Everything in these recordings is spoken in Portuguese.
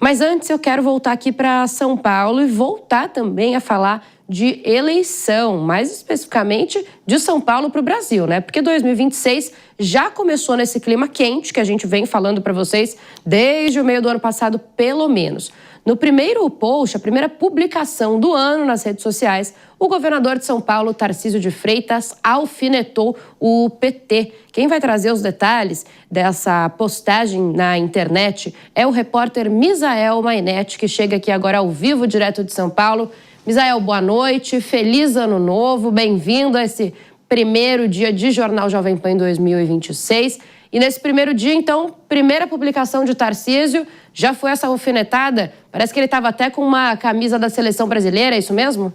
Mas antes eu quero voltar aqui para São Paulo e voltar também a falar de eleição, mais especificamente de São Paulo para o Brasil, né? Porque 2026 já começou nesse clima quente que a gente vem falando para vocês desde o meio do ano passado, pelo menos. No primeiro post, a primeira publicação do ano nas redes sociais, o governador de São Paulo, Tarcísio de Freitas, alfinetou o PT. Quem vai trazer os detalhes dessa postagem na internet é o repórter Misael Mainetti, que chega aqui agora ao vivo, direto de São Paulo. Misael, boa noite, feliz ano novo, bem-vindo a esse primeiro dia de Jornal Jovem Pan 2026. E nesse primeiro dia, então, primeira publicação de Tarcísio, já foi essa alfinetada? Parece que ele estava até com uma camisa da seleção brasileira, é isso mesmo?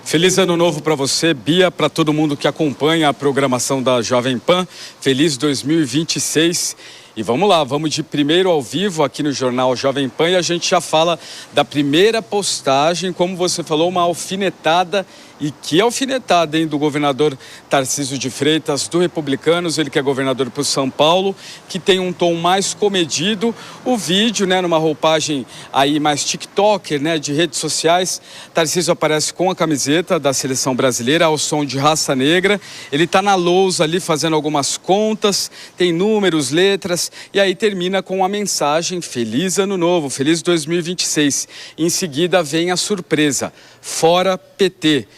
Feliz ano novo para você, Bia, para todo mundo que acompanha a programação da Jovem Pan. Feliz 2026. E vamos lá, vamos de primeiro ao vivo aqui no Jornal Jovem Pan e a gente já fala da primeira postagem, como você falou, uma alfinetada. E que alfinetada, hein, do governador Tarcísio de Freitas, do Republicanos, ele que é governador por São Paulo, que tem um tom mais comedido. O vídeo, né, numa roupagem aí mais tiktoker, né, de redes sociais. Tarcísio aparece com a camiseta da seleção brasileira ao som de Raça Negra. Ele tá na lousa ali fazendo algumas contas, tem números, letras, e aí termina com a mensagem Feliz Ano Novo, Feliz 2026. Em seguida vem a surpresa, Fora PT.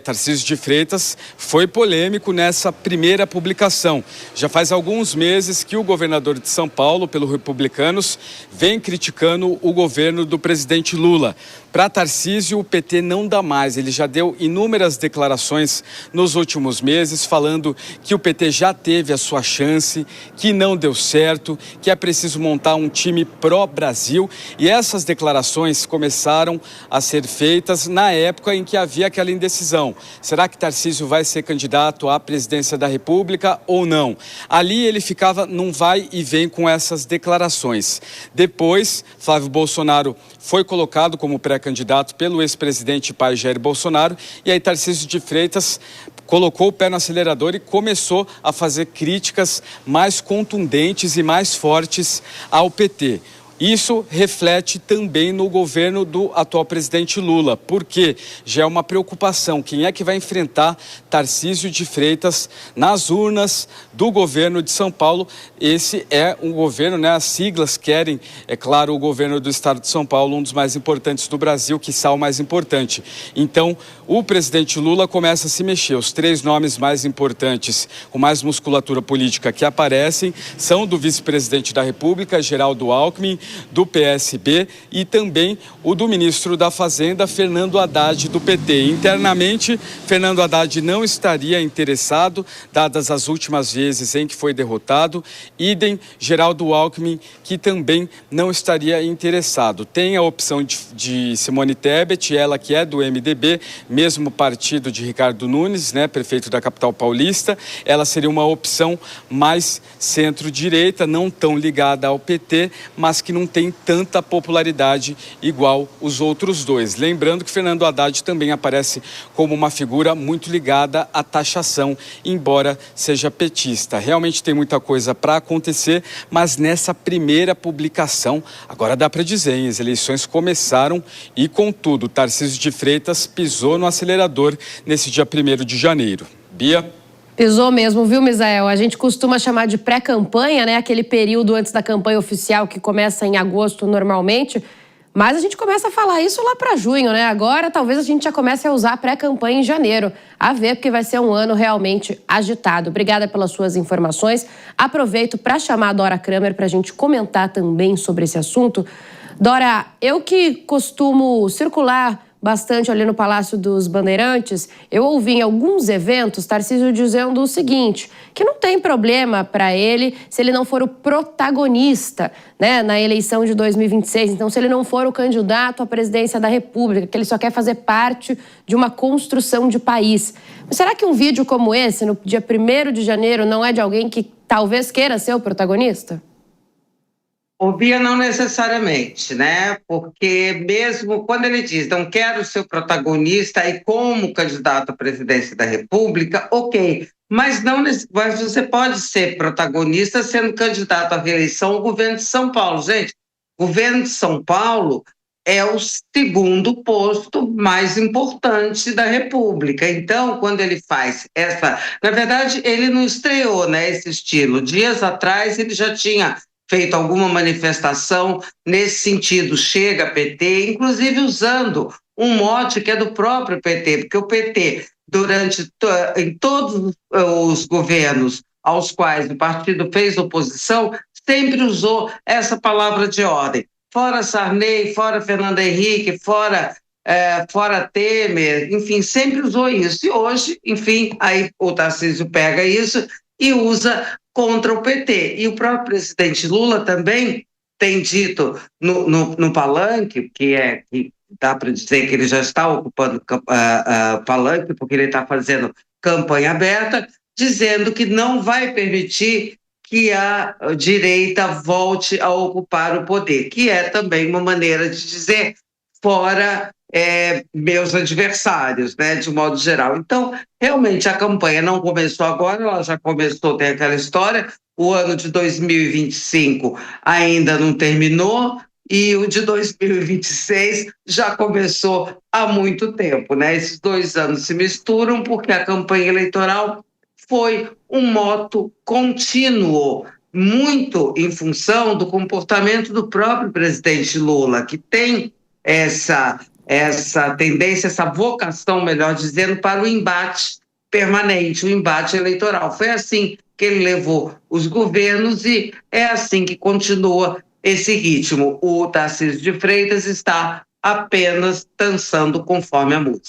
Tarcísio de Freitas foi polêmico nessa primeira publicação. Já faz alguns meses que o governador de São Paulo, pelo Republicanos, vem criticando o governo do presidente Lula. Para Tarcísio, o PT não dá mais. Ele já deu inúmeras declarações nos últimos meses, falando que o PT já teve a sua chance, que não deu certo, que é preciso montar um time pró-Brasil. E essas declarações começaram a ser feitas na época em que havia aquela indecisão. Será que Tarcísio vai ser candidato à presidência da República ou não? Ali ele ficava num vai e vem com essas declarações. Depois, Flávio Bolsonaro foi colocado como pré-candidato pelo ex-presidente pai Jair Bolsonaro, e aí Tarcísio de Freitas colocou o pé no acelerador e começou a fazer críticas mais contundentes e mais fortes ao PT. Isso reflete também no governo do atual presidente Lula, porque já é uma preocupação. Quem é que vai enfrentar Tarcísio de Freitas nas urnas do governo de São Paulo? Esse é um governo, né? As siglas querem, é claro, o governo do estado de São Paulo, um dos mais importantes do Brasil, quiçá o mais importante. Então, o presidente Lula começa a se mexer. Os três nomes mais importantes, com mais musculatura política que aparecem, são do vice-presidente da República, Geraldo Alckmin, do PSB, e também o do ministro da Fazenda, Fernando Haddad, do PT. Internamente, Fernando Haddad não estaria interessado, dadas as últimas vezes em que foi derrotado. Idem Geraldo Alckmin, que também não estaria interessado. Tem a opção de Simone Tebet, ela que é do MDB, mesmo partido de Ricardo Nunes, né, prefeito da capital paulista. Ela seria uma opção mais centro-direita, não tão ligada ao PT, mas que não tem tanta popularidade igual os outros dois. Lembrando que Fernando Haddad também aparece como uma figura muito ligada à taxação, embora seja petista. Realmente tem muita coisa para acontecer, mas nessa primeira publicação, agora dá para dizer, hein, as eleições começaram e, contudo, Tarcísio de Freitas pisou no acelerador nesse dia 1º de janeiro. Bia? Pisou mesmo, viu, Misael? A gente costuma chamar de pré-campanha, né? Aquele período antes da campanha oficial que começa em agosto normalmente. Mas a gente começa a falar isso lá para junho, né? Agora talvez a gente já comece a usar a pré-campanha em janeiro. A ver, porque vai ser um ano realmente agitado. Obrigada pelas suas informações. Aproveito para chamar a Dora Kramer para a gente comentar também sobre esse assunto. Dora, eu que costumo circular bastante ali no Palácio dos Bandeirantes, eu ouvi em alguns eventos Tarcísio dizendo o seguinte, que não tem problema para ele se ele não for o protagonista, né, na eleição de 2026. Então, se ele não for o candidato à presidência da República, que ele só quer fazer parte de uma construção de país. Mas será que um vídeo como esse, no dia 1º de janeiro, não é de alguém que talvez queira ser o protagonista? Bia, não necessariamente, né? Porque mesmo quando ele diz não quero ser o protagonista e como candidato à presidência da República, ok, mas mas você pode ser protagonista sendo candidato à reeleição ao governo de São Paulo. Gente, o governo de São Paulo é o segundo posto mais importante da República. Então, quando ele faz essa... Na verdade, ele não estreou, né, esse estilo. Dias atrás, ele já tinha feito alguma manifestação nesse sentido, chega PT, inclusive usando um mote que é do próprio PT, porque o PT, em todos os governos aos quais o partido fez oposição, sempre usou essa palavra de ordem. Fora Sarney, fora Fernando Henrique, fora Temer, enfim, sempre usou isso. E hoje, enfim, aí o Tarcísio pega isso e usa contra o PT. E o próprio presidente Lula também tem dito no palanque, que dá para dizer que ele já está ocupando palanque, porque ele está fazendo campanha aberta, dizendo que não vai permitir que a direita volte a ocupar o poder, que é também uma maneira de dizer fora meus adversários, né, de modo geral. Então, realmente, a campanha não começou agora, ela já começou, tem aquela história, o ano de 2025 ainda não terminou, e o de 2026 já começou há muito tempo, né? Esses 2 anos se misturam porque a campanha eleitoral foi um moto contínuo, muito em função do comportamento do próprio presidente Lula, que tem essa tendência, essa vocação, melhor dizendo, para o embate permanente, o embate eleitoral. Foi assim que ele levou os governos e é assim que continua esse ritmo. O Tarcísio de Freitas está apenas dançando conforme a música.